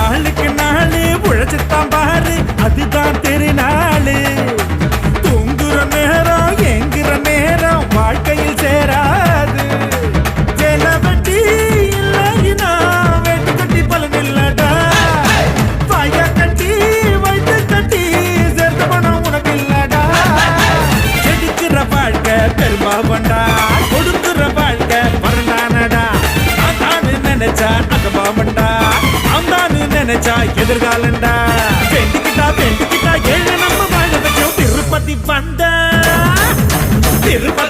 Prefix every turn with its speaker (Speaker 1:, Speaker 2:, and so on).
Speaker 1: நாளுக்கு நாளு உழைச்சுத்தான் பாரு அதுதான் திருநாளு தூங்குற நேரம் எங்குற நேரம் வாழ்க்கையில் சேராது வேலை வெட்டி இல்லைனா வெட்டு கட்டி பலன் இல்லடா வாய கட்டி வைத்து கட்டி சேர்த்த பணம் உனக்கு இல்லடா செடிக்கிற வாழ்க்கை பெரும்பாவண்டா கொடுக்குற வாழ்க்கை மரணானடா அதான்னு நினைச்சா அகபாவண்டா அந்தான்னு நினைச்சா எதிர்காலண்டா வேண்டிக்கிட்டா ஏழு நம்ம வாழ வச்சோம் திருப்பதி வந்த திருப்பதி